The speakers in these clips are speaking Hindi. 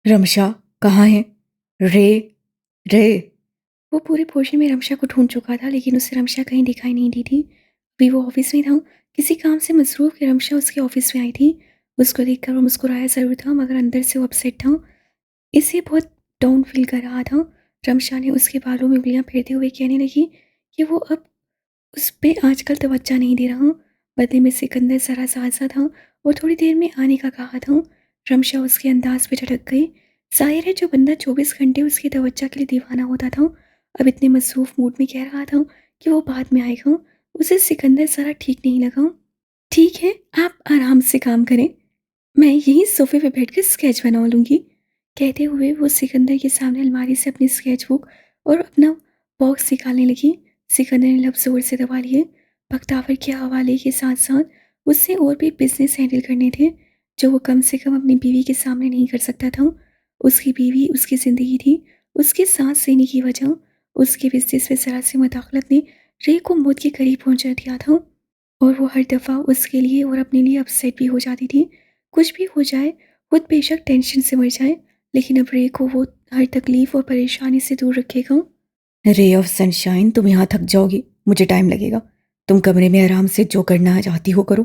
रमशा कहाँ है? रे रे। वो पूरे पोर्शन में रमशा को ढूंढ चुका था, लेकिन उसे रमशा कहीं दिखाई नहीं दी थी। अभी वो ऑफिस में था, किसी काम से मसरूफ कि रमशा उसके ऑफिस में आई थी। उसको देखकर वो मुस्कुराया ज़रूर था, मगर अंदर से वो अपसेट था। इसे बहुत डाउन फील कर रहा था। रमशा ने उसके बालों में उंगलियां फेरते हुए कहने लगी कि वो अब उस पे आजकल तवज्जो नहीं दे रहा। बदले में सिकंदर ज़रा सा था और थोड़ी देर में आने का कहा था। रमशा उसके अंदाज पे झटक गई। जाहिर है जो बंदा 24 घंटे उसकी तवज्जो के लिए दीवाना होता था, अब इतने मसरूफ मूड में कह रहा था कि वो बाद में आएगा। उसे सिकंदर ज़रा ठीक नहीं लगा। ठीक है, आप आराम से काम करें, मैं यहीं सोफे पे बैठकर स्केच बना लूँगी। कहते हुए वो सिकंदर के सामने अलमारी से अपनी स्केच बुक और अपना बॉक्स निकालने लगी। सिकंदर ने लब जोर से दबा लिए। बख्तावर के हवाले के साथ साथ उससे और भी बिजनेस हैंडल करने थे, जो वो कम से कम अपनी बीवी के सामने नहीं कर सकता था। उसकी बीवी उसकी ज़िंदगी थी, उसके सांस लेने की वजह। उसके बिजनेस में ज़रा सी मदाखलत ने रे को मौत के करीब पहुंचा दिया था, और वो हर दफ़ा उसके लिए और अपने लिए अपसेट भी हो जाती थी। कुछ भी हो जाए, खुद बेशक टेंशन से मर जाए, लेकिन अब रे को वो हर तकलीफ और परेशानी से दूर रखेगा। रे ऑफ सनशाइन, तुम यहाँ थक जाओगी, मुझे टाइम लगेगा। तुम कमरे में आराम से जो करना चाहती हो करो।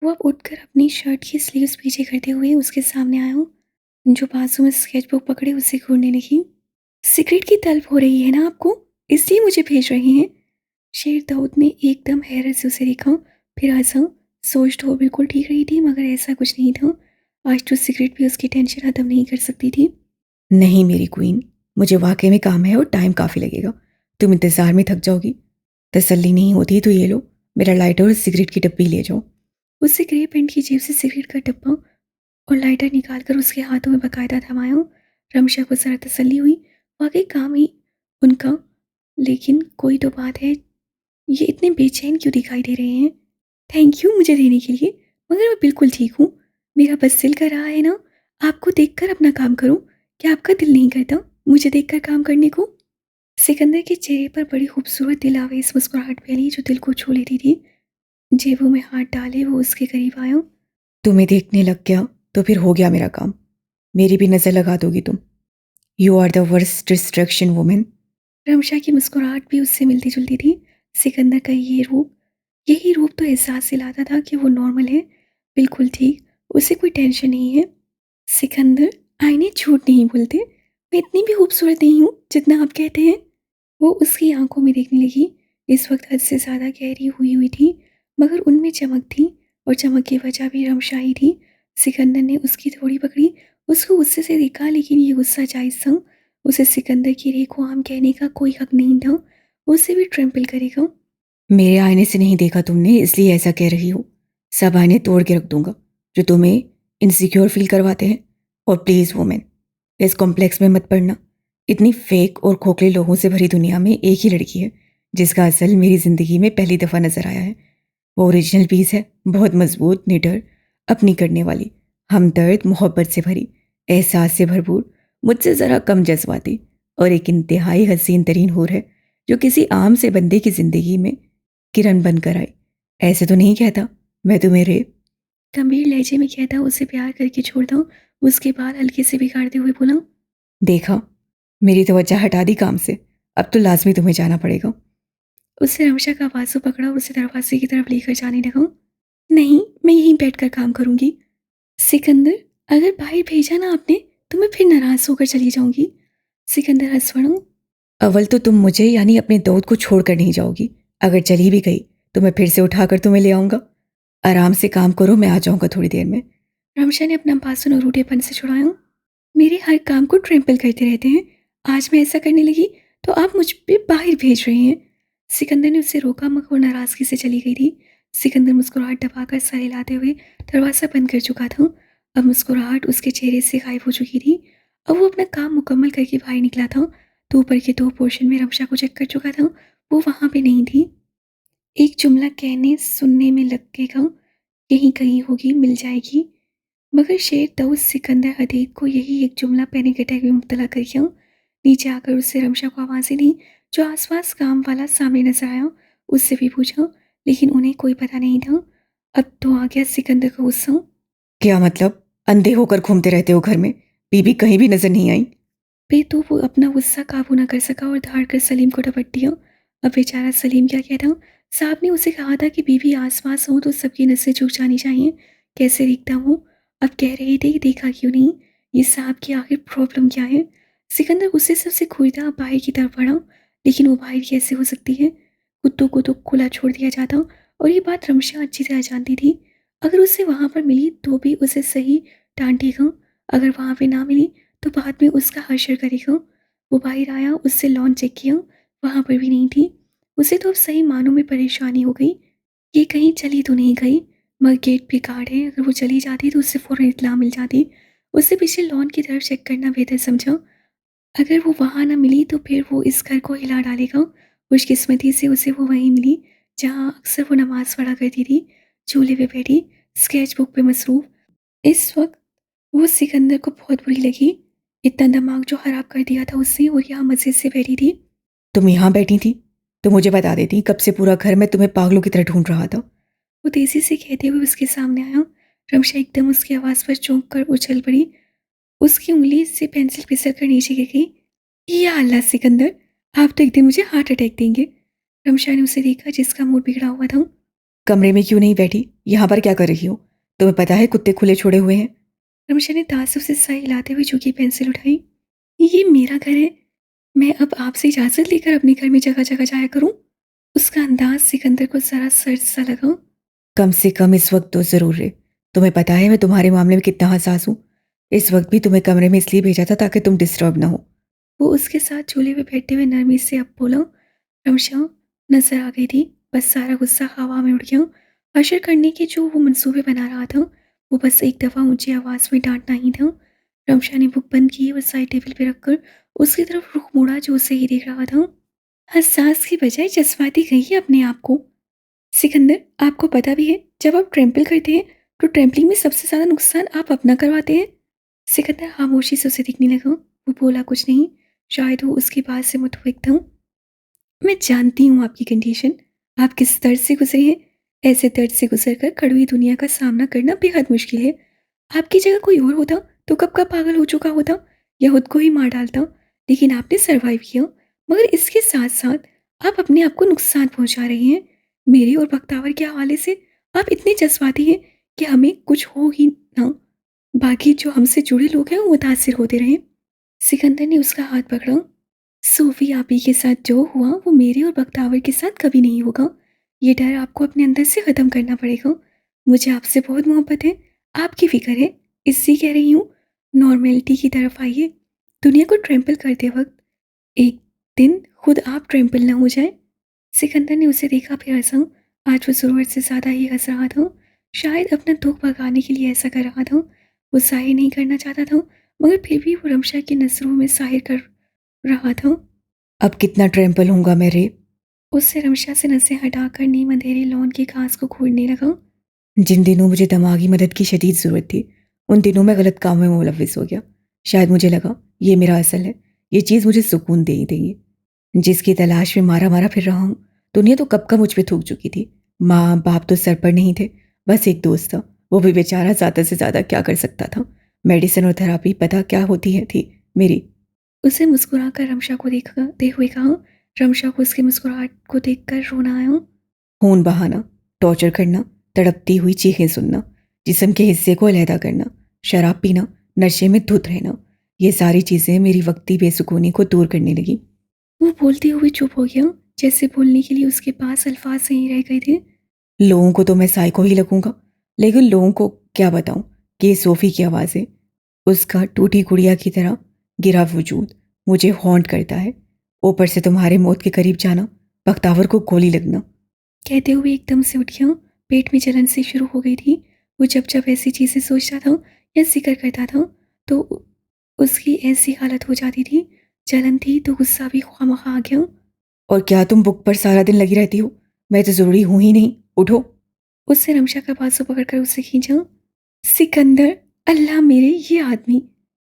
वो अब उठकर अपनी शर्ट की स्लीव्स पीछे करते हुए उसके सामने आया, जो बाजू में स्केचबुक पकड़े उसे घूरने लगी। सिगरेट की तलब हो रही है ना आपको, इसलिए मुझे भेज रहे हैं? शेर दाऊद ने एकदम हैरत से उसे देखा, फिर हंसा। सोच तो वो बिल्कुल ठीक रही थी, मगर ऐसा कुछ नहीं था। आज तो सिगरेट भी उसकी टेंशन खत्म नहीं कर सकती थी। नहीं मेरी क्वीन, मुझे वाकई में काम है और टाइम काफ़ी लगेगा। तुम इंतज़ार में थक जाओगी। तसल्ली नहीं होती तो ये लो, मेरा लाइटर और सिगरेट की डब्बी ले जाओ। उससे ग्रे पेंट की जेब से सिगरेट का डब्बा और लाइटर निकालकर उसके हाथों में बकायदा थमाया। रमशा को ज़रा तसल्ली हुई, वाकई काम ही उनका। लेकिन कोई तो बात है, ये इतने बेचैन क्यों दिखाई दे रहे हैं? थैंक यू मुझे देने के लिए, मगर मैं बिल्कुल ठीक हूँ। मेरा बस दिल कर रहा है ना, आपको देखकर अपना काम करूँ। क्या आपका दिल नहीं करता मुझे देखकर काम करने को? सिकंदर के चेहरे पर बड़ी खूबसूरत दिलावेश मुस्कुराहट फैली, जो दिल को छू लेती थी। जेबों में हाथ डाले वो उसके करीब आया। तुम्हें देखने लग गया तो फिर हो गया मेरा काम। मेरी भी नज़र लगा दोगी तुम। You are the worst distraction women. Ramsha की मुस्कुराहट भी उससे मिलती जुलती थी। सिकंदर का यही रूप तो एहसास दिलाता था कि वो नॉर्मल है, बिल्कुल ठीक, उसे कोई टेंशन नहीं है। सिकंदर, आईने झूठ नहीं बोलते, मैं इतनी भी खूबसूरत नहीं हूँ जितना आप कहते हैं। वो उसकी आंखों में देखने लगी। इस वक्त हद से ज़्यादा गहरी हुई हुई थी, मगर उनमें चमक थी, और चमक की वजह भी रमशाही थी। सिकंदर ने उसकी थोड़ी पकड़ी, उसको गुस्से से देखा, लेकिन ये गुस्सा जायज़ था। उसे सिकंदर की रे को आम कहने का कोई हक नहीं था। उसे भी ट्रम्पल करेगा। मेरे आईने से नहीं देखा तुमने, इसलिए ऐसा कह रही हो। सब आईने तोड़ के रख दूंगा जो तुम्हें इनसिक्योर फील करवाते हैं। और प्लीज़ वुमेन, इस कॉम्प्लेक्स में मत पड़ना। इतनी फेक और खोखले लोगों से भरी दुनिया में एक ही लड़की है जिसका असल मेरी ज़िंदगी में पहली दफ़ा नज़र आया है। वो ओरिजिनल पीस है, बहुत मजबूत, निडर, अपनी करने वाली, हमदर्द, मोहब्बत से भरी, एहसास से भरपूर, मुझसे ज़रा कम जज्बाती, और एक इंतहाई हसीन तरीन हूर है जो किसी आम से बंदे की ज़िंदगी में किरण बनकर आई। ऐसे तो नहीं कहता मैं तुम्हें रे। गंभीर लहजे में कहता उसे प्यार करके छोड़ता हूँ। उसके बाल हल्के से बिगाड़ते हुए बोला, देखा, मेरी तवज्जो हटा दी काम से, अब तो लाजमी तुम्हें जाना पड़ेगा। उसने रमशा का बाजू पकड़ा और उसे दरवाजे की तरफ लेकर जाने लगा। नहीं, मैं यहीं बैठकर काम करूंगी। सिकंदर, अगर बाहर भेजा ना आपने तो मैं फिर नाराज होकर चली जाऊंगी। सिकंदर हंस पड़ा। अव्वल तो तुम मुझे यानी अपने दौद को छोड़कर नहीं जाओगी। अगर चली भी गई तो मैं फिर से उठाकर तुम्हें ले आऊंगा। आराम से काम करो, मैं आ जाऊंगा थोड़ी देर में। रमशा ने अपना बाजू और रूठेपन से छुड़ाया। मेरे हर काम को ट्रैम्पल करते रहते हैं। आज मैं ऐसा करने लगी तो आप मुझ पे बाहर भेज रहे हैं। सिकंदर ने उसे रोका, मगर वो नाराजगी से चली गई थी। सिकंदर मुस्कुराहट दबाकर सर हिलाते हुए दरवाज़ा बंद कर चुका था। अब मुस्कुराहट उसके चेहरे से गायब हो चुकी थी। अब वो अपना काम मुकम्मल करके बाहर निकला था, तो ऊपर के दो पोर्शन में रमशा को चेक कर चुका था, वो वहाँ पे नहीं थी। एक जुमला कहने सुनने में लगेगा, यहीं कहीं होगी, मिल जाएगी। मगर शेर दाऊद सिकंदर हदीद को यही एक जुमला पैनिक अटैक में मुब्तला कर गया। नीचे आकर उससे रमशा को आवाज़ें दी, जो आसपास काम वाला सामने नजर आया। उससे भी पूछा, लेकिन उन्हें कोई पता नहीं था। अब तो आ गया सिकंदर का गुस्सा। क्या मतलब? अंधे होकर घूमते रहते हो घर में, बीबी कहीं भी नजर नहीं आई। पे तो वो अपना गुस्सा काबू ना कर सका और धाड़ कर सलीम को डपट दिया। अब बेचारा सलीम क्या कहता। साहब ने उसे कहा था कि बीबी आस-पास हो तो सबकी नसें झुक जानी चाहिए। कैसे दिखता हूँ? अब कह रहे थे कि देखा क्यों नहीं? ये साहब की आखिर प्रॉब्लम क्या है? सिकंदर गुस्से से उसे घूरता बाहर की तरफ बढ़ा, लेकिन वो बाहर कैसे हो सकती है? कुत्तों को तो खुला छोड़ दिया जाता और ये बात रमशा अच्छी तरह जानती थी। अगर उसे वहाँ पर मिली तो भी उसे सही डांटेगा, अगर वहाँ पे ना मिली तो बाद में उसका हश्र करेगा। वो बाहर आया, उससे लॉन चेक किया, वहाँ पर भी नहीं थी। उसे तो अब सही मानों में परेशानी हो गई। ये कहीं चली तो नहीं गई, मगर गेट पे गार्ड है, अगर वो चली जाती तो उससे फ़ौरन इत्तला मिल जाती। उससे पीछे लॉन की तरफ चेक करना बेहतर समझा। अगर वो वहाँ ना मिली तो फिर वो इस घर को हिला डालेगा। खुशकिस्मती से उसे वो वहीं मिली जहाँ अक्सर वो नमाज़ पढ़ा करती थी, झूले पे बैठी, स्केच बुक पे मसरूफ़। इस वक़्त वो सिकंदर को बहुत बुरी लगी। इतना दिमाग जो खराब कर दिया था उसने, और यहाँ मज़े से बैठी थी। तुम यहाँ बैठी थी? तो मुझे बता देती, कब से पूरा घर में तुम्हें पागलों की तरह ढूँढ रहा था। वो तेज़ी से कहते हुए उसके सामने आया। रमशा एकदम उसकी आवाज़ पर चौंक कर उछल पड़ी। उसकी उँगली से पेंसिल फिसल कर नीचे गिर गई। या अल्लाह सिकंदर! आप तो एक दिन मुझे हार्ट अटैक देंगे। रमशा ने उसे देखा जिसका मूड बिगड़ा हुआ था। कमरे में क्यों नहीं बैठी? यहाँ पर क्या कर रही हो? तुम्हें पता है कुत्ते खुले छोड़े हुए हैं। रमशा ने ताज्जुब से सर हिलाते हुए झुकी पेंसिल उठाई। ये मेरा घर है, मैं अब आपसे इजाज़त लेकर अपने घर में जगह-जगह जाया करूँ? उसका अंदाज़ सिकंदर को ज़रा सर्द सा लगा। कम से कम इस वक़्त तो ज़रूर है। तुम्हें पता है मैं तुम्हारे मामले में कितना हसास हूँ। इस वक़्त भी तुम्हें कमरे में इसलिए भेजा था ताकि तुम डिस्टर्ब ना हो। वो उसके साथ झूले पे बैठते हुए नरमी से अब बोला। रमशा नज़र आ गई थी, बस सारा गुस्सा हवा में उड़ गया। हशर करने के जो वो मंसूबे बना रहा था, वो बस एक दफ़ा ऊँची आवाज़ में डाँटना ही था। रमशा ने बुक बंद की और साइड टेबल पे रखकर उसकी तरफ रुख मोड़ा जो उसे ही देख रहा था। हसास की बजाय जज्बाती कहिए अपने आप को। सिकंदर, आपको पता भी है जब आप ट्रैम्पल करते हैं तो ट्रैम्पलिंग में सबसे ज़्यादा नुकसान आप अपना करवाते हैं। सिकंदर खामोशी से उसे देखने लगा। वो बोला कुछ नहीं, शायद वो उसकी बात से मुतफिक था। मैं जानती हूँ आपकी कंडीशन, आप किस दर्द से गुजरे हैं। ऐसे दर्द से गुजर कर कड़वी दुनिया का सामना करना बेहद मुश्किल है। आपकी जगह कोई और होता तो कब का पागल हो चुका होता या खुद को ही मार डालता, लेकिन आपने सरवाइव किया। मगर इसके साथ साथ आप अपने आप को नुकसान पहुंचा रहे हैं। मेरे और बख्तावर के हवाले से आप इतने जज्बाती हैं कि हमें कुछ हो ही ना, बाकी जो हमसे जुड़े लोग हैं वो मुतासिर होते रहें। सिकंदर ने उसका हाथ पकड़ा। सोफी आपी के साथ जो हुआ वो मेरे और बख्तावर के साथ कभी नहीं होगा। ये डर आपको अपने अंदर से ख़त्म करना पड़ेगा। मुझे आपसे बहुत मोहब्बत है, आपकी फ़िक्र है, इसलिए कह रही हूँ, नॉर्मैलिटी की तरफ आइए। दुनिया को ट्रैम्पल करते वक्त एक दिन खुद आप ट्रैम्पल ना हो जाए। सिकंदर ने उसे देखा फिर हंसा। आज वो ज़रूरत से ज़्यादा ही हंस रहा था। शायद अपना दुख भगाने के लिए ऐसा कर रहा था। वो ज़ाहिर नहीं करना चाहता था, मगर फिर भी वो रमशा की नज़रों में ज़ाहिर कर रहा था। अब कितना ट्रैम्पल होऊंगा मैं रे? उससे रमशा से नसें हटाकर नीम अंधेरे लॉन की घास को घूरने लगा। जिन दिनों मुझे दिमागी मदद की शदीद ज़रूरत थी, उन दिनों में गलत कामों में मुलविस हो गया। शायद मुझे लगा ये मेरा असल है, ये चीज़ मुझे सुकून दे ही देगी। जिसकी तलाश में मारा मारा फिर रहा हूँ। दुनिया तो कब का मुझ पे थूक चुकी थी। माँ बाप तो सर पर नहीं थे, बस एक दोस्त था, वो भी बेचारा ज़्यादा से ज़्यादा क्या कर सकता था। मेडिसिन और थेरापी पता क्या होती है थी मेरी। उसे मुस्कुराकर रमशा को देखते हुए कहा। रमशा को उसकी मुस्कुराहट को देखकर रोना आया। खून बहाना, टॉर्चर करना, तड़पती हुई चीखें सुनना, जिस्म के हिस्से को अलहदा करना, शराब पीना, नशे में धुत रहना, ये सारी चीज़ें मेरी वक्ती बेसुकूनी को दूर करने लगी। वो बोलते हुए चुप हो गया, जैसे बोलने के लिए उसके पास अल्फाज नहीं रह गए थे। लोगों को तो मैं साइको ही लगूंगा, लेकिन लोगों को क्या बताऊं कि ये सोफ़ी की आवाज़ है। उसका टूटी गुड़िया की तरह गिरा वजूद मुझे हॉन्ट करता है। ऊपर से तुम्हारे मौत के करीब जाना, बख्तावर को गोली लगना। कहते हुए एकदम से उठ गया। पेट में जलन सी शुरू हो गई थी। वो जब जब ऐसी चीज़ें सोचता था या जिक्र करता था तो उसकी ऐसी हालत हो जाती थी। जलन थी तो गुस्सा भी खामखा आ गया। और क्या तुम बुक पर सारा दिन लगी रहती हो? मैं तो ज़रूरी हूँ ही नहीं, उठो। उससे रमशा का बाजू पकड़कर उसे खींचा। सिकंदर, अल्लाह मेरे, ये आदमी,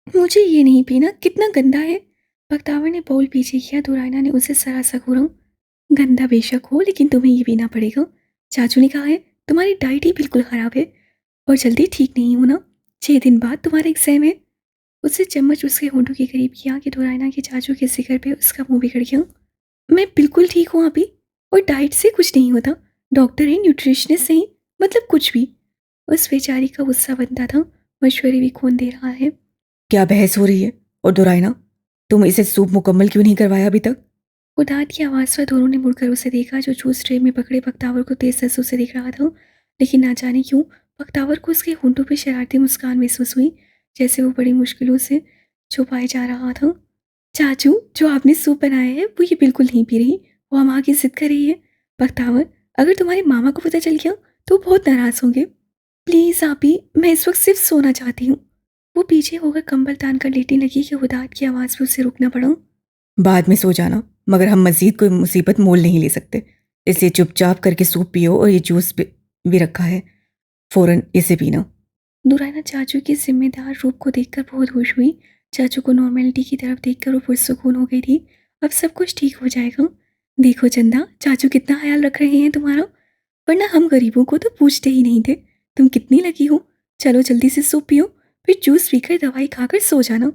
मुझे ये नहीं पीना, कितना गंदा है। बख्तावर ने बोल पीछे किया तो रायना ने उसे सरा सा घूरा। गंदा बेशक हो, लेकिन तुम्हें ये पीना पड़ेगा। चाचू ने कहा है तुम्हारी डाइट ही बिल्कुल ख़राब है और जल्दी ठीक नहीं होना। 6 दिन बाद तुम्हारा एग्ज़ाम है। उससे चम्मच उसके होंठों के करीब किया कि दोरायना के चाचू के जिक्र पे उसका मुंह बिगड़ गया। मैं बिल्कुल ठीक हूँ अभी, और डाइट से कुछ नहीं होता। डॉक्टर है, न्यूट्रिशनिस्ट नहीं, मतलब कुछ भी। उस बेचारी का गुस्सा बनता था, मशवरे भी कौन दे रहा है। क्या बहस हो रही है? और दोरायना, तुम इसे सूप मुकम्मल क्यों नहीं करवाया अभी तक? उदात की आवाज़ पर दोनों ने मुड़कर उसे देखा, जो जूस ट्रे में पकड़े बख्तावर को तेज नजरों से देख रहा था। लेकिन ना जाने क्यों बख्तावर को उसके होंठों पर शरारती मुस्कान महसूस हुई, जैसे वो बड़ी मुश्किलों से छुपाए जा रहा था। चाचू, जो आपने सूप बनाया है वो ये बिल्कुल नहीं पी रही, वो अम्मा की जिद कर रही है। बख्तावर, अगर तुम्हारे मामा को पता चल गया तो वो बहुत नाराज़ होंगे। प्लीज़ आप ही, मैं इस वक्त सिर्फ सोना चाहती हूँ। वो पीछे होकर कंबल तान कर लेटने लगी कि उदात की आवाज़ पर उसे रुकना पड़ा। बाद में सो जाना, मगर हम मज़ीद कोई मुसीबत मोल नहीं ले सकते। इसलिए चुपचाप करके सूप पियो, और ये जूस भी रखा है, फ़ौरन इसे पीना। दुराना चाचू के जिम्मेदार रूप को देखकर बहुत खुश हुई। चाचू को नॉर्मेलिटी की तरफ देखकर वो पुरसुकून हो गई थी। अब सब कुछ ठीक हो जाएगा। देखो चंदा, चाचू कितना ख्याल रख रहे हैं तुम्हारा, वरना हम गरीबों को तो पूछते ही नहीं थे। तुम कितनी लगी हो। चलो जल्दी से सूप पियो, फिर जूस पीकर दवाई खाकर सो जाना।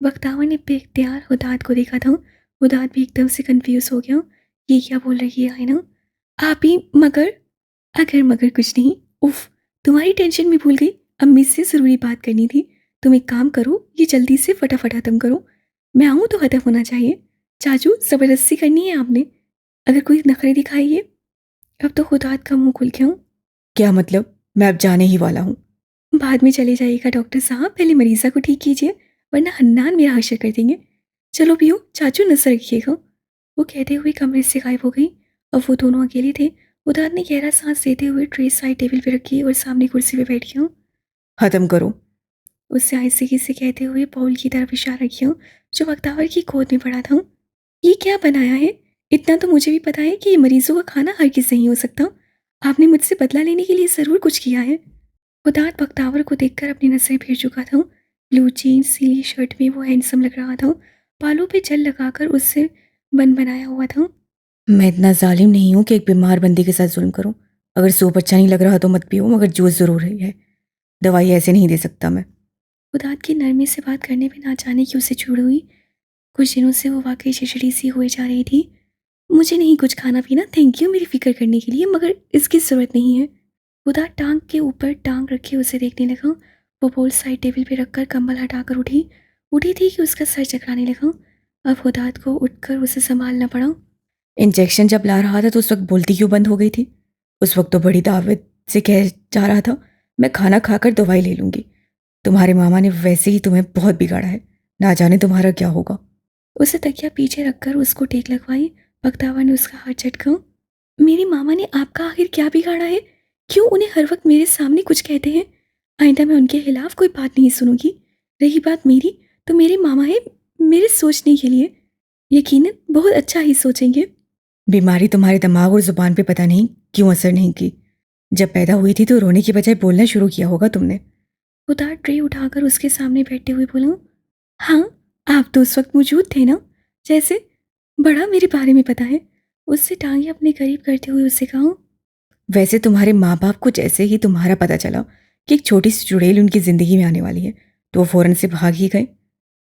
बख्तावर ने बेख्तियार हुदात को देखा था। हुदात भी एकदम से कंफ्यूज हो गया। ये क्या बोल रही है आयना? आप ही मगर? अगर मगर कुछ नहीं। उफ, तुम्हारी टेंशन भी भूल गई। अम्मी से ज़रूरी बात करनी थी। तुम एक काम करो, ये जल्दी से फटाफट ख़त्म करो। मैं आऊँ तो ख़त्म होना चाहिए। चाचू, ज़बरदस्ती करनी है आपने। अगर कोई नखरे दिखाइए। अब तो खुदात का मुंह खुल गया। क्या मतलब? मैं अब जाने ही वाला हूँ। बाद में चले जाइएगा डॉक्टर साहब, पहले मरीज़ा को ठीक कीजिए, वरना हन्नान मेरा हशर कर देंगे। चलो पियो, चाचू नजर रखिएगा। वो कहते हुए कमरे से गायब हो गई। अब वो दोनों अकेले थे। उदार ने गहरा सांस लेते हुए ट्रे साइड टेबल पे रखी और सामने कुर्सी पे बैठ गया। ख़त्म करो। उससे आहिस्ते से कहते हुए बाउल की तरफ इशारा किया, जो बख्तावर की गोद में पड़ा था। ये क्या बनाया है? इतना तो मुझे भी पता है कि ये मरीजों का खाना हर किस नहीं हो सकता। आपने मुझसे बदला लेने के लिए ज़रूर कुछ किया है। उदात बख्तावर को देखकर अपनी नजरें फेर चुका था। ब्लू जीन्स सीली शर्ट में वो हैंडसम लग रहा था। बालों पे जेल लगाकर उससे बन बनाया हुआ था। मैं इतना जालिम नहीं हूँ कि एक बीमार बंदी के साथ जुल्म करूँ। अगर सूप अच्छा नहीं लग रहा तो मत पियो, मगर जूस ज़रूर है। दवाई ऐसे नहीं दे सकता मैं। उदात की नरमी से बात करने में ना जाने की उसे चिढ़ हुई। कुछ दिनों से वो वाकई चिड़चिड़ी सी हुई जा रही थी। मुझे नहीं कुछ खाना पीना, थैंक यू मेरी फिक्र करने के लिए, मगर इसकी ज़रूरत नहीं है। उदात टांग के ऊपर टांग रखे उसे देखने लगा। वो बोल साइड टेबल पे रखकर कंबल हटाकर उठी उठी थी कि उसका सर चकराने लगा। अब उदात को उठकर उसे संभालना पड़ा। इंजेक्शन जब ला रहा था तो उस वक्त बोलती क्यों बंद हो गई थी? उस वक्त तो बड़ी दावत से कह जा रहा था, मैं खाना खाकर दवाई ले लूँगी। तुम्हारे मामा ने वैसे ही तुम्हें बहुत बिगाड़ा है, ना जाने तुम्हारा क्या होगा। उसे तकिया पीछे रखकर उसको टेक लगवाई। बख्तावर ने उसका हाथ झटका। मेरे मामा ने आपका आखिर क्या बिगाड़ा है? क्यों उन्हें हर वक्त मेरे सामने कुछ कहते हैं? आइंदा मैं उनके खिलाफ कोई बात नहीं सुनूंगी। रही बात मेरी, तो मेरे मामा है मेरे सोचने के लिए। यकीनन बहुत अच्छा ही सोचेंगे। बीमारी तुम्हारे दिमाग और ज़ुबान पे पता नहीं क्यों असर नहीं की। जब पैदा हुई थी तो रोने की बजाय बोलना शुरू किया होगा तुमने। उतार ट्रे उठाकर उसके सामने बैठते हुए बोला, हाँ, आप तो उस वक्त मौजूद थे ना। जैसे बड़ा मेरे बारे में पता है। उससे टांगे अपने करीब करते हुए उससे कहा, वैसे तुम्हारे माँ बाप को जैसे ही तुम्हारा पता चला कि एक छोटी सी चुड़ैल उनकी ज़िंदगी में आने वाली है, तो वो फ़ौरन से भाग ही गए।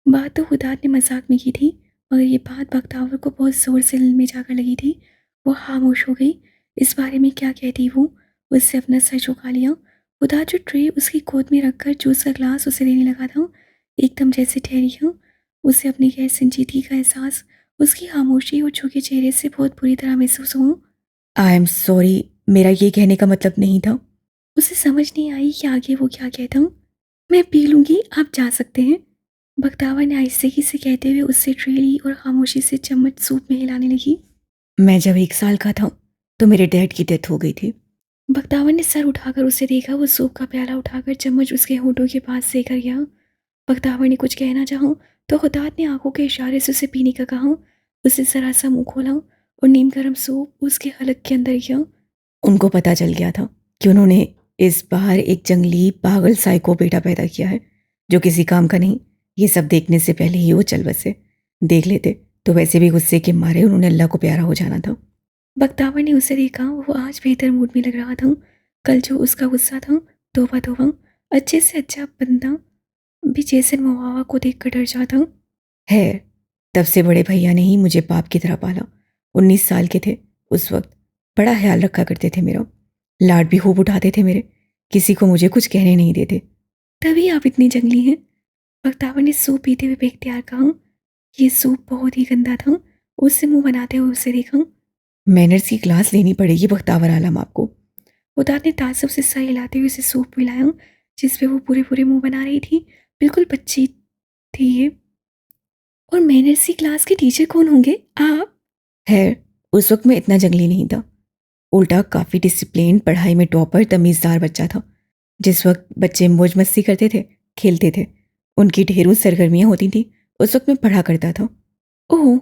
बात तो खुदात ने मजाक में की थी, मगर ये बात बख्तावर को बहुत जोर से दिल में जाकर लगी थी। वो खामोश हो गई। इस बारे में क्या कहती वो? उससे अपना सर झुका लिया। खुदात जो ट्रे उसकी गोद में रखकर जूस का ग्लास उसे देने लगा था, एकदम जैसे ठहरी हो। उसे अपनी गैर संजीदगी का एहसास उसकी खामोशी और झुके चेहरे से बहुत बुरी तरह महसूस हुआ। आई एम सॉरी, मेरा ये कहने का मतलब नहीं था। उसे समझ नहीं आई कि आगे वो क्या कहता। मैं पी लूंगी, आप जा सकते हैं। बख्तावर ने आहिस्ते से कहते हुए उससे ट्रे ली और खामोशी से चम्मच सूप में हिलाने लगी। मैं जब 1 साल का था तो मेरे डैड की डेथ हो गई थी। बख्तावर ने सर उठाकर उसे देखा। वो सूप का प्याला उठाकर चम्मच उसके होठों के पास से कर गया। बख्तावर ने कुछ कहना चाहा तो खुदात ने आंखों के इशारे से उसे पीने का कहा। उसे जरा सा मुंह खोला और नीम गर्म सूप उसके हलक के अंदर गया। उनको पता चल गया था कि उन्होंने इस बार एक जंगली पागल साइको बेटा पैदा किया है, जो किसी काम का नहीं। ये सब देखने से पहले ही वो चल बसे। देख लेते तो वैसे भी गुस्से के मारे उन्होंने अल्लाह को प्यारा हो जाना था। बख्तावर ने उसे देखा। वो आज बेहतर मूड में लग रहा था। कल जो उसका गुस्सा था, तौबा तौबा, अच्छे से अच्छा बंदा भी जैसन मुहावा को देखकर डर जाता हूँ। है, तब से बड़े भैया ने ही मुझे बाप की तरह पाला। 19 साल के थे उस वक्त। बड़ा ख्याल रखा करते थे मेरा, लाड भी खूब उठाते थे मेरे, किसी को मुझे कुछ कहने नहीं देते। तभी आप इतनी जंगली हैं। बख्तावर ने सूप पीते हुए बेख्तियार कहा। ये सूप बहुत ही गंदा था। उससे मुंह बनाते हुए उसे देखा। मैनर्स की क्लास लेनी पड़ेगी बख्तावर आलम आपको। उदार ने तासुब से सर हिलाते हुए उसे सूप पिलाया जिस पे वो पूरे पूरे मुंह बना रही थी। बिल्कुल बच्ची थी ये। और मैनर्स की क्लास के टीचर कौन होंगे आप? है, उस वक्त मैं इतना जंगली नहीं था। उल्टा काफ़ी डिसिप्लिन, पढ़ाई में टॉपर, तमीज़दार बच्चा था। जिस वक्त बच्चे मौज मस्ती करते थे, खेलते थे, उनकी ढेरों सरगर्मियाँ होती थी, उस वक्त मैं पढ़ा करता था। ओह,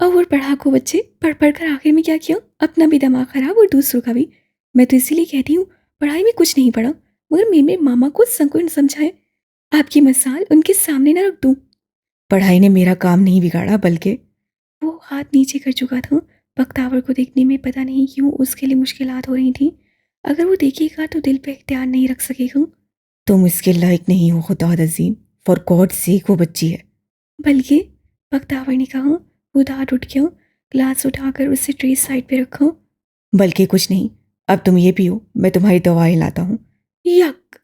अब और पढ़ाकू बच्चे पढ़ पढ़ कर आखिर में क्या किया? अपना भी दिमाग खराब और दूसरों का भी। मैं तो इसीलिए कहती हूँ पढ़ाई में कुछ नहीं पढ़ा, मगर मेरे मामा को संकुल समझाए। आपकी मिसाल उनके सामने न रख दूँ। पढ़ाई ने मेरा काम नहीं बिगाड़ा, बल्कि वो हाथ नीचे कर चुका था। बख्तावर को देखने में पता नहीं क्यों उसके लिए मुश्किलात हो रही थी। अगर वो देखेगा तो दिल पे इख्तियार नहीं रख सकेगा। तुम इसके लायक नहीं हो खुदा अजीम, फॉर गॉड सेक वो बच्ची है। बल्कि बख्तावर ने कहा। वो दांत उठ गया। ग्लास उठाकर उसे ट्रे साइड पे रखा। बल्कि कुछ नहीं, अब तुम ये पियो, मैं तुम्हारी दवाएं लाता हूँ। यक,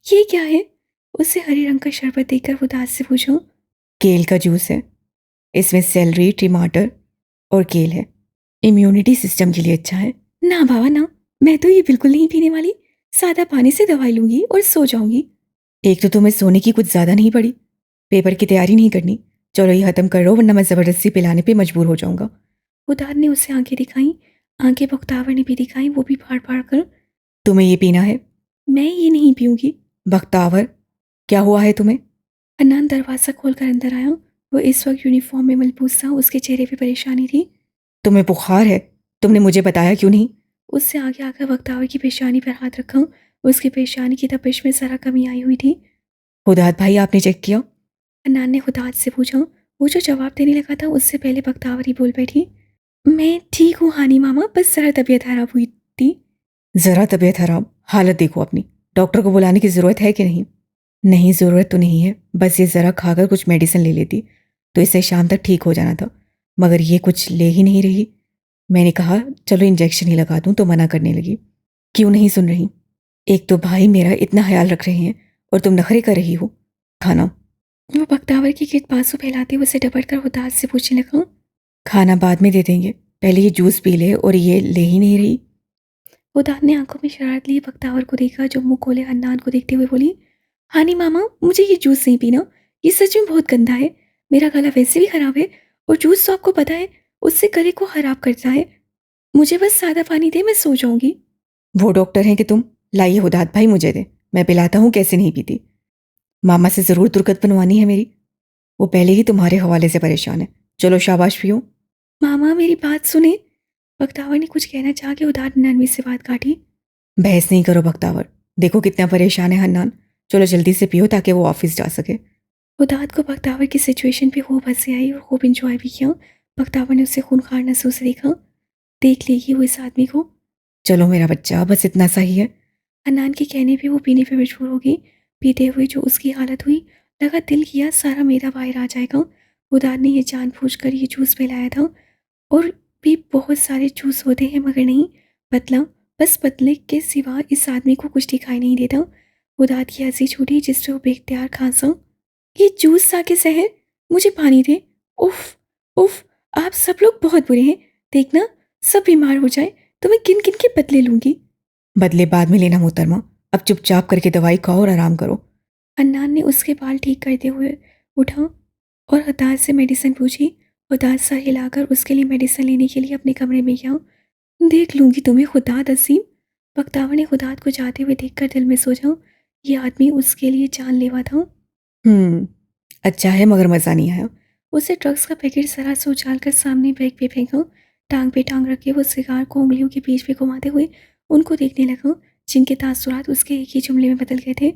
ये क्या है? उसे हरे रंग का शरबत देकर वो दांत से पूछा। केल का जूस है, इसमें सेलरी, टमाटर और केल है। इम्यूनिटी सिस्टम के लिए अच्छा है। ना बाबा ना, मैं तो ये बिल्कुल नहीं पीने वाली। सादा पानी से दवाई लूंगी और सो जाऊंगी। एक तो तुम्हें सोने की कुछ ज़्यादा नहीं पड़ी, पेपर की तैयारी नहीं करनी। चलो ये ख़त्म करो, वरना मैं ज़बरदस्ती पिलाने पे मजबूर हो जाऊंगा। उदार ने उसे आंखें दिखाई। आंखें बख्तावर ने भी दिखाई, वो भी फाड़ फाड़ कर। तुम्हें ये पीना है? मैं ये नहीं पीऊंगी। बख्तावर, क्या हुआ है तुम्हें? अनान दरवाज़ा खोलकर अंदर आया। वो इस वक्त यूनिफॉर्म में मलबूस था। उसके चेहरे पे परेशानी थी। तुम्हें बुखार है? तुमने मुझे बताया क्यों नहीं? उससे आगे आकर बख्तावर की पेशानी पर हाथ रखा। उसकी पेशानी की तपिश में ज़रा कमी आई हुई थी। हुदात भाई, आपने चेक किया? अनान ने खुदात से पूछा। वो जो जवाब देने लगा था उससे पहले बख्तावर ही बोल बैठी। मैं ठीक हूँ हानी मामा, बस ज़रा तबीयत खराब हुई थी। ज़रा तबीयत खराब? हालत देखो अपनी, डॉक्टर को बुलाने की ज़रूरत है कि नहीं? नहीं, ज़रूरत तो नहीं है, बस ये ज़रा खाकर कुछ मेडिसिन ले लेती तो इससे शाम तक ठीक हो जाना था, मगर ये कुछ ले ही नहीं रही। मैंने कहा चलो इंजेक्शन ही लगा दूं तो मना करने लगी। क्यों नहीं सुन रही? एक तो भाई मेरा इतना ख्याल रख रहे हैं और तुम नखरे कर रही हो। खाना? वो बख्तावर की गिरद बाजू फैलाते हुए उसे डपट कर उदास से पूछने लगा। खाना बाद में दे देंगे, पहले ये जूस पी ले, और ये ले ही नहीं रही। उदास ने आंखों में शरारत लिए बख्तावर को देखा, जो मुंह खोले अन्नान को देखते हुए बोली। हानी मामा, मुझे ये जूस नहीं पीना। ये सच में बहुत गंदा है। मेरा गला वैसे भी खराब है और जूस तो आपको पता है उससे गले को खराब करता है। मुझे बस सादा पानी दे, मैं सो जाऊंगी। वो डॉक्टर हैं कि तुम? लाइए हुदात भाई, मुझे दे, मैं पिलाता हूँ, कैसे नहीं पीती। मामा से ज़रूर तुरकत बनवानी है मेरी, वो पहले ही तुम्हारे हवाले से परेशान है। चलो शाबाश पियो। मामा मेरी बात सुने। बख्तावर ने कुछ कहना चाह के उदार नरमी से बात काटी। बहस नहीं करो बख्तावर, देखो कितना परेशान है हन्नान। चलो जल्दी से पियो ताकि वो ऑफिस जा सके। उदात को बख्तावर की सिचुएशन पे खूब हंसी आई और खूब इंजॉय भी किया। बख्तावर ने उसे खूनखार नसों से देखा। देख लेगी वो इस आदमी को। चलो मेरा बच्चा, बस इतना सही है। अनान के कहने पे वो पीने पे मजबूर हो गई। पीते हुए जो उसकी हालत हुई, लगा दिल किया सारा मेरा बाहर आ जाएगा। उदार ने ये जानबूझकर ये जूस पिलाया था। और भी बहुत सारे जूस होते हैं मगर नहीं, पतला, बस पतले के सिवा इस आदमी को कुछ दिखाई नहीं देता। उदार की हंसी छूटी जिससे वो बेख्तियार खांसा। ये जूस साके सहर, मुझे पानी दे। उफ उफ, आप सब लोग बहुत बुरे हैं। देखना, सब बीमार हो जाए तो मैं किन किन के बदले लूंगी। बदले बाद में लेना मोहतरमा, अब चुपचाप करके दवाई खाओ और आराम करो। अन्नान ने उसके बाल ठीक करते हुए उठा और हताश से मेडिसिन पूछी। हताश सा हिलाकर उसके लिए मेडिसिन लेने के लिए अपने कमरे में गया। देख लूंगी तुम्हें खुदात असीम। बख्तावर ने खुदात को जाते हुए देखकर दिल में सोचा, ये आदमी उसके लिए जानलेवा था। अच्छा है, मगर मज़ा नहीं आया। उसे ड्रग्स का पैकेट जरा से उछाल कर सामने बैग पे फेंका। टांग पे टांग रखे वो सिगार को उंगलियों के बीच पे घुमाते हुए उनको देखने लगा, जिनके तासुरात उसके एक ही जुमले में बदल गए थे।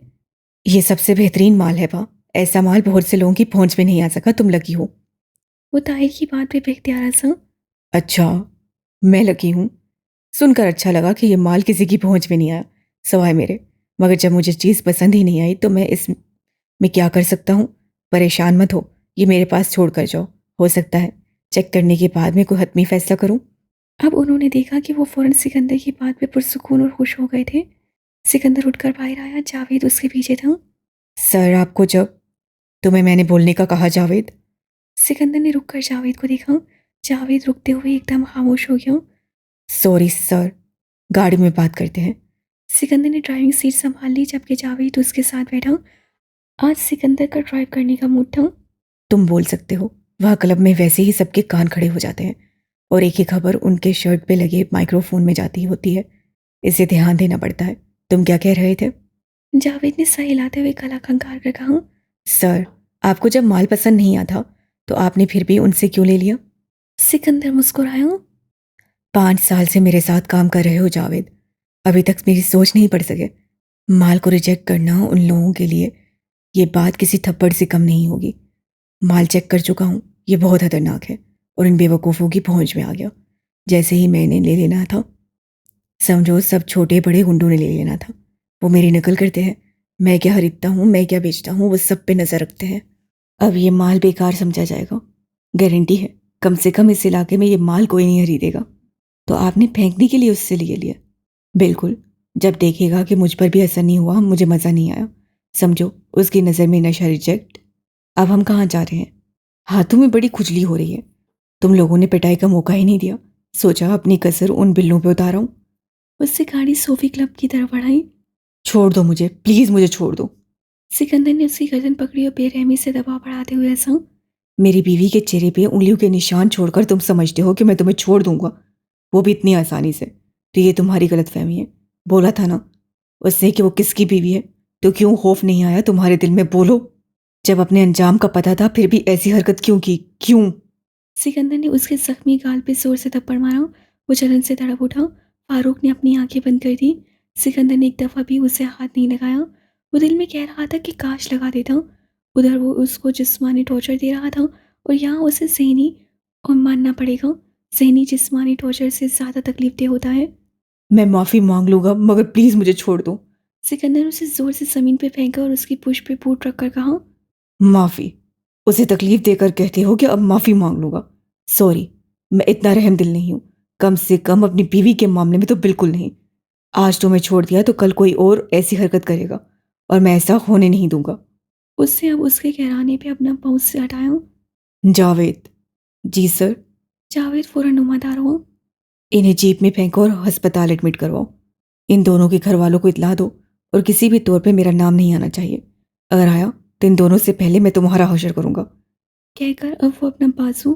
ये सबसे बेहतरीन माल है बा, ऐसा माल बहुत से लोगों की पहुंच में नहीं आ सका, तुम लगी हो। वो ताहिर की बात पे बेख्तियार सा। अच्छा, मैं लगी हूँ। सुनकर अच्छा लगा कि ये माल किसी की पहुंच में नहीं आया सिवाय मेरे, मगर जब मुझे चीज़ पसंद ही नहीं आई तो मैं मैं क्या कर सकता हूँ? परेशान मत हो, ये मेरे पास छोड़ कर जाओ। हो सकता है चेक करने के बाद मैं कोई हतमी फैसला करूँ। अब उन्होंने देखा कि वो फ़ौरन सिकंदर की बात पे पुरसुकून और खुश हो गए थे। सिकंदर उठकर बाहर आया, जावेद उसके पीछे था। सर आपको जब तुम्हें मैंने बोलने का कहा जावेद। सिकंदर ने रुककर जावेद को देखा। जावेद रुकते हुए एकदम खामोश हो गया। सॉरी सर, गाड़ी में बात करते हैं। सिकंदर ने ड्राइविंग सीट संभाल ली जबकि जावेद उसके साथ बैठा। आज सिकंदर का ड्राइव करने का मूड था। तुम बोल सकते हो, वह क्लब में वैसे ही सबके कान खड़े हो जाते हैं और एक ही खबर उनके शर्ट पे लगे माइक्रोफोन में जाती होती है। इसे ध्यान देना पड़ता है। तुम क्या कह रहे थे? जावेद ने सर हिलाते हुए गला खंगार कर कहा। सर, आपको जब माल पसंद नहीं आता तो आपने फिर भी उनसे क्यों ले लिया? सिकंदर मुस्कुराया। 5 साल से मेरे साथ काम कर रहे हो जावेद, अभी तक मेरी सोच नहीं पड़ सके। माल को रिजेक्ट करना उन लोगों के लिए ये बात किसी थप्पड़ से कम नहीं होगी। माल चेक कर चुका हूँ, ये बहुत खतरनाक है और इन बेवकूफ़ों की पहुंच में आ गया। जैसे ही मैंने ले लेना था, समझो सब छोटे बड़े गुंडों ने ले लेना था। वो मेरी नकल करते हैं, मैं क्या खरीदता हूँ मैं क्या बेचता हूँ वो सब पे नज़र रखते हैं। अब ये माल बेकार समझा जाएगा, गारंटी है कम से कम इस इलाके में ये माल कोई नहीं खरीदेगा। तो आपने फेंकने के लिए उससे ले लिया? बिल्कुल, जब देखेगा कि मुझ पर भी असर नहीं हुआ, मुझे मज़ा नहीं आया, समझो उसकी नज़र में नशा रिजेक्ट। अब हम कहाँ जा रहे हैं? हाथों में बड़ी खुजली हो रही है। तुम लोगों ने पिटाई का मौका ही नहीं दिया, सोचा अपनी कसर उन बिल्लों पे उतारा हूं। उससे गाड़ी सोफी क्लब की तरफ बढ़ाई। छोड़ दो मुझे, प्लीज मुझे छोड़ दो। सिकंदर ने उसकी गर्दन पकड़ी और बेरहमी से दबाव बढ़ाते हुए हंसा। मेरी बीवी के चेहरे पे उंगलियों के निशान छोड़कर तुम समझते हो कि मैं तुम्हें छोड़ दूंगा, वो भी इतनी आसानी से? तो ये तुम्हारी गलतफहमी है। बोला था ना उससे कि वो किसकी बीवी है, तो क्यों खौफ नहीं आया तुम्हारे दिल में? बोलो, जब अपने अंजाम का पता था फिर भी ऐसी हरकत क्यों की? क्यों? सिकंदर ने उसके जख्मी गाल पे जोर से थप्पड़ मारा। वो जलन से तड़प उठा। फारूक ने अपनी आंखें बंद कर दी। सिकंदर ने एक दफ़ा भी उसे हाथ नहीं लगाया। वो दिल में कह रहा था कि काश लगा देता। उधर वो उसको जिस्मानी टॉर्चर दे रहा था और यहाँ उसे ज़हनी और मानना पड़ेगा, ज़हनी जिस्मानी टॉर्चर से ज़्यादा तकलीफ होता है। मैं माफ़ी मांग लूंगा मगर प्लीज़ मुझे छोड़ दो। सिकंदर ने उसे जोर से ज़मीन पे फेंका और उसकी पुष्ट पे फूट रखकर कहा। माफ़ी? उसे तकलीफ देकर कहते हो कि अब माफ़ी मांग लूंगा? सॉरी, मैं इतना रहम दिल नहीं हूँ, कम से कम अपनी बीवी के मामले में तो बिल्कुल नहीं। आज तो मैं छोड़ दिया तो कल कोई और ऐसी हरकत करेगा और मैं ऐसा होने नहीं दूंगा। उससे अब उसके कहराने पे अपना पाँव से हटाया। जावेद। जी सर। जावेद फौरन नुमादार हुआ। इन्हें जीप में फेंको और अस्पताल एडमिट करवाओ। इन दोनों के घर वालों को इतला दो और किसी भी तौर पे मेरा नाम नहीं आना चाहिए। अगर आया तो इन दोनों से पहले मैं तुम्हारा हशर करूंगा। कहकर अब वो अपना बाजू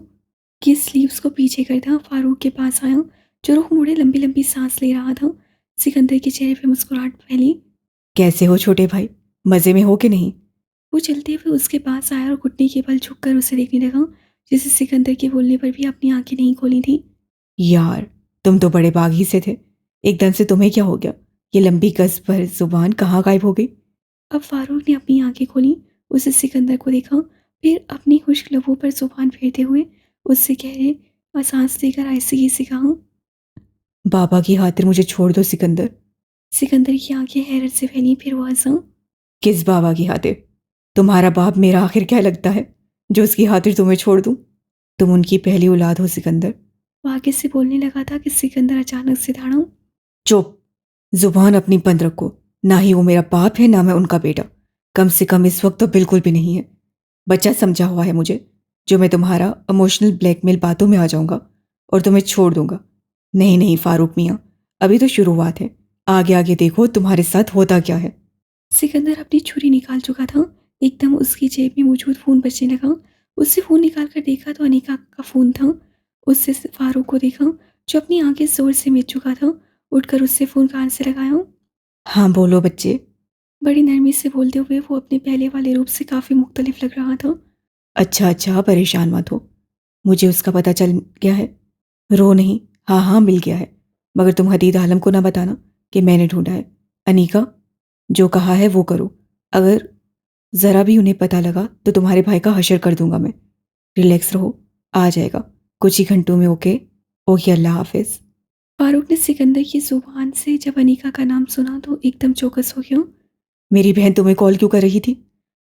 की स्लीव्स को पीछे करता फारूक के पास आया, जो रुख मुड़े लंबी लंबी सांस ले रहा था। सिकंदर के चेहरे पे मुस्कुराहट फैली। कैसे हो छोटे भाई, मज़े में हो कि नहीं? वो चलते हुए उसके पास आया और घुटने के बल झुककर उसे देखने लगा, जिसे सिकंदर के बोलने पर भी अपनी आंखें नहीं खोली थी। यार, तुम तो बड़े बागी से थे, एकदम से तुम्हें क्या हो गया? ये लंबी कस पर जुबान कहाँ गायब हो गई? अब फारूक ने अपनी आंखें खोली, उसे सिकंदर को देखा, फिर अपनी खुश्क लबों पर जुबान फेरते हुए उससे गहरे और सांस लेकर आहिस्ते से कहा। बाबा की खातिर मुझे छोड़ दो सिकंदर। सिकंदर की आंखें हैरत से फैली, फिर वो हंसा। किस बाबा की खातिर? तुम्हारा बाप मेरा आखिर क्या लगता है जो उसकी खातिर तुम्हें छोड़ दूं? तुम उनकी पहली औलाद हो सिकंदर। वो आगे से बोलने लगा था कि सिकंदर अचानक से दौड़ा। चुप, जुबान अपनी बंद रखो। ना ही वो मेरा बाप है ना मैं उनका बेटा, कम से कम इस वक्त तो बिल्कुल भी नहीं है। बच्चा समझा हुआ है मुझे, जो मैं तुम्हारा इमोशनल ब्लैकमेल बातों में आ जाऊंगा और तुम्हें छोड़ दूंगा। नहीं नहीं फारूक मियाँ, अभी तो शुरुआत है, आगे आगे देखो तुम्हारे साथ होता क्या है। सिकंदर अपनी छुरी निकाल चुका था। एकदम उसकी जेब में मौजूद फ़ोन बजने लगा। उससे फ़ोन निकाल कर देखा तो अनीका का फ़ोन था। उससे फारूक को देखा, जो अपनी आंखें जोर से मीच चुका था। उठकर उससे फ़ोन कान से लगाया। हाँ बोलो बच्चे। बड़ी नरमी से बोलते हुए वो अपने पहले वाले रूप से काफ़ी मुख्तलिफ लग रहा था। अच्छा अच्छा, परेशान मत हो, मुझे उसका पता चल गया है। रो नहीं, हाँ हाँ मिल गया है, मगर तुम हदीद आलम को ना बताना कि मैंने ढूंढा है। अनीका, जो कहा है वो करो, अगर ज़रा भी उन्हें पता लगा तो तुम्हारे भाई का हशर कर दूंगा मैं। रिलैक्स रहो, आ जाएगा कुछ ही घंटों में। ओके ओके, अल्लाह हाफिज़। फारूक ने सिकंदर की जुबान से जब अनीका का नाम सुना तो एकदम चौकस हो गया। मेरी बहन तुम्हें कॉल क्यों कर रही थी?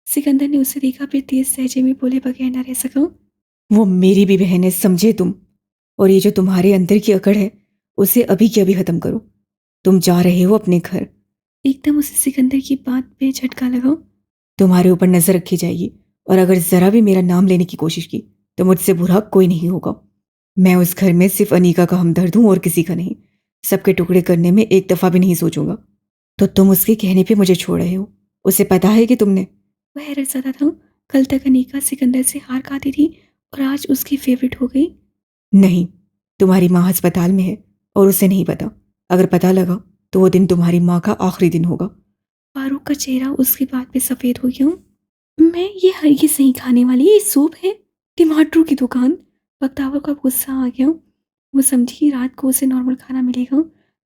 सिकंदर ने उसे देखा, फिर तेज लहजे में बोले बगैर न रह सका। वो मेरी भी बहन है, समझे तुम? और ये जो तुम्हारे अंदर की अकड़ है उसे अभी के अभी खत्म करो। तुम जा रहे हो अपने घर। एकदम उसे सिकंदर की बात पे झटका लगा। तुम्हारे ऊपर नजर रखी जाएगी और अगर जरा भी मेरा नाम लेने की कोशिश की तो मुझसे बुरा कोई नहीं होगा। मैं उस घर में सिर्फ अनीका का हमदर्द हूं और किसी का नहीं। सबके टुकड़े करने में एक दफा भी नहीं सोचूंगा। तो तुम उसके कहने पे मुझे छोड़ रहे हो? उसे पता है कि तुमने? वह हैरत ज़दा था। कल तक अनीका सिकंदर से हार खाती थी और आज उसकी फेवरेट हो गई। नहीं, तुम्हारी माँ अस्पताल में है और उसे नहीं पता। अगर पता लगा तो वो दिन तुम्हारी माँ का आखिरी दिन होगा। फारूक का चेहरा उसकी बात पे सफ़ेद हो गया। मैं ये हरगिज़ नहीं खाने वाली, ये सूप है, टमाटरों की दुकान। बख्तावर का गुस्सा आ गया। वो समझी रात को उसे नॉर्मल खाना मिलेगा,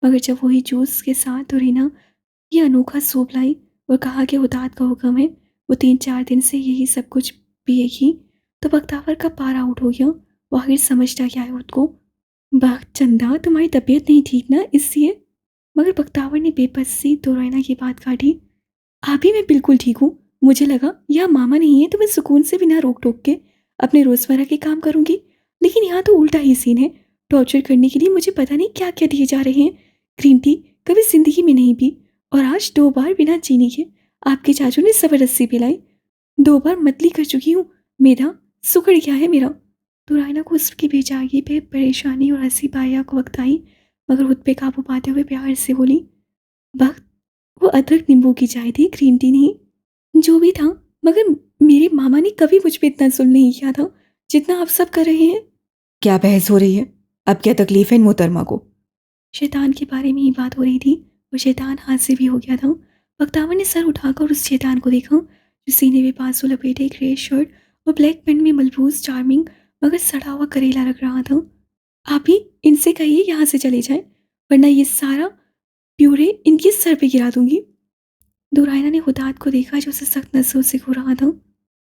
मगर जब वही जूस के साथ तो रीना ये अनोखा सूप लाई और कहा कि हुदात का हुक्म है, वो 3-4 दिन से यही सब कुछ पिएगी, तो बख्तावर का पारा आउट हो गया। वो आखिर समझता क्या है उसको। बात चंदा, तुम्हारी तबीयत नहीं ठीक ना, इसलिए। मगर बख्तावर ने बेबसी तो रैना की बात काटी। अभी मैं बिल्कुल ठीक हूँ। मुझे लगा यहाँ मामा नहीं है तो मैं सुकून से बिना रोक टोक के अपने रोज़मर्रा के काम करूँगी, लेकिन यहाँ तो उल्टा ही सीन है। टॉर्चर करने के लिए मुझे पता नहीं क्या क्या दिए जा रहे हैं। ग्रीन टी कभी ज़िंदगी में नहीं पी और आज 2 बार बिना चीनी के आपके चाचू ने ज़बरदस्ती पिलाई। 2 बार मतली कर चुकी हूँ। मेरा सुकड़ गया है मेरा। तो रायना को उसकी बेचारगी पे परेशानी और हंसी पाया को वक्त आई, मगर खुद पे काबू पाते हुए प्यार से बोली, वक्त वो अदरक नींबू की चाय थी, ग्रीन टी नहीं। जो भी था, मगर मेरे मामा ने कभी मुझ पे इतना जुल्म नहीं किया था जितना आप सब कर रहे हैं। क्या बहस हो रही है? अब क्या तकलीफ है इन मोहतरमा को? शैतान के बारे में ही बात हो रही थी और शैतान हाथ से भी हो गया था। बख्तावर ने सर उठाकर उस शैतान को देखा जो सीने में बाजू लपेटे ग्रे शर्ट और ब्लैक पेंट में मलबूस चार्मिंग मगर सड़ा हुआ करेला लग रहा था। आप ही इनसे कहिए यहाँ से चले जाए, वरना ये सारा प्यूरे इनके सर पे गिरा दूंगी। दुरायना ने हुदात को देखा जो उसे सख्त नजरों से घूर रहा था।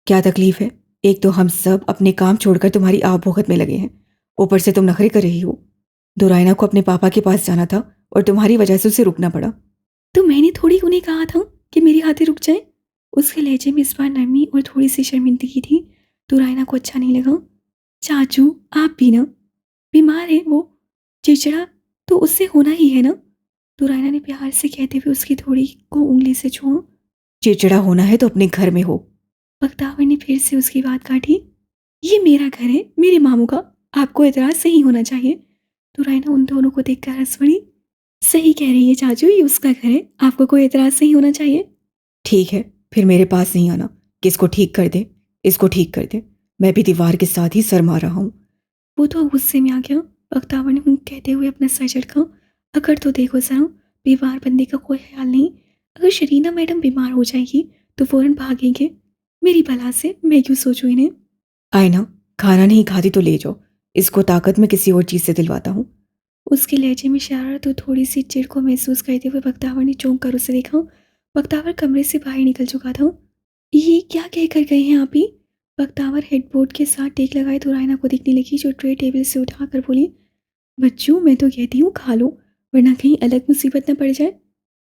क्या तकलीफ है? एक तो हम सब अपने काम छोड़कर तुम्हारी आवभगत में लगे हैं, ऊपर से तुम नखरे कर रही हो। दुरायना को अपने पापा के पास जाना था और तुम्हारी वजह से उसे रुकना पड़ा। तो मैंने थोड़ी उन्हें कहा था कि मेरी हाथें रुक जाए। उसके लहजे में इस बार नरमी और थोड़ी सी शर्मिंदगी थी। दुरायना को अच्छा नहीं लगा। चाचू आप भी ना, बीमार है वो, चिड़चिड़ा तो उससे होना ही है ना। दुरायना ने प्यार से कहते हुए उसकी थोड़ी को उंगली से छुआ। चिड़चिड़ा होना है तो अपने घर में हो। बख्तावर ने फिर से उसकी बात काटी। ये मेरा घर है, मेरे मामू का, आपको एतराज नहीं होना चाहिए। दुरायना उन दोनों को देखकर हंस पड़ी। सही कह रही है चाचू, ये उसका घर है, आपको कोई एतराज नहीं होना चाहिए। ठीक है, फिर मेरे पास नहीं आना कि इसको ठीक कर दे, इसको ठीक कर दे। मैं भी दीवार के साथ ही सर मार रहा हूँ। वो तो गुस्से में आ गया। बख्तावर ने कहते हुए अपना सर झटका। अगर तो देखो जरा, बीमार बंदे का कोई ख्याल नहीं। अगर शरीना मैडम बीमार हो जाएगी तो फौरन भागेंगे मेरी भला से। मैं क्यों सोचूं इन्हें। आयना, खाना नहीं खाती तो ले जाओ, इसको ताकत में किसी और चीज़ से दिलवाता हूँ। उसके लहजे में शरारत और थोड़ी सी चिढ़ को महसूस करते हुए बख्तावर ने चौंक कर उसे देखा। बख्तावर कमरे से बाहर निकल चुका था। ये क्या कह कर गए हैं आप ही। बख्तावर हेडबोर्ड के साथ टेक लगाए तो रायना को दिखने लगी जो ट्रे टेबल से उठाकर बोली, बच्चों मैं तो कहती हूँ खा लो, वरना कहीं अलग मुसीबत न पड़ जाए।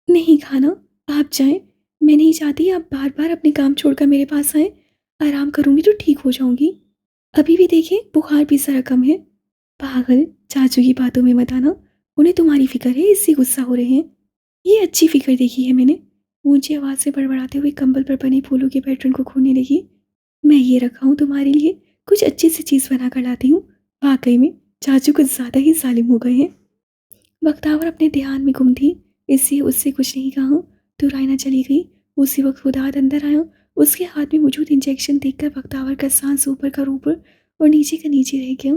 नहीं खाना, आप जाएं। मैं नहीं चाहती आप बार बार अपने काम छोड़कर मेरे पास आए। आराम करूंगी तो ठीक हो जाऊंगी। अभी भी देखें बुखार भी ज़रा कम है। पागल, चाचू की बातों में मत आना, उन्हें तुम्हारी फिक्र है इससे गुस्सा हो रहे हैं। ये अच्छी फिक्र देखी है मैंने। ऊंची आवाज़ से बड़बड़ाते हुए कंबल पर बने फूलों के पैटर्न को खोलने लगी। मैं ये रखा हूँ तुम्हारे लिए, कुछ अच्छी सी चीज़ बना कर लाती हूँ। वाकई में चाचू कुछ ज़्यादा ही जालिम हो गए हैं। बख्तावर अपने ध्यान में गुम थी, इसलिए उससे कुछ नहीं कहा। तो रायना चली गई। उसी वक्त खुदाद अंदर आया। उसके हाथ में मौजूद इंजेक्शन देखकर बख्तावर का सांस ऊपर का ऊपर और नीचे का नीचे रह गया।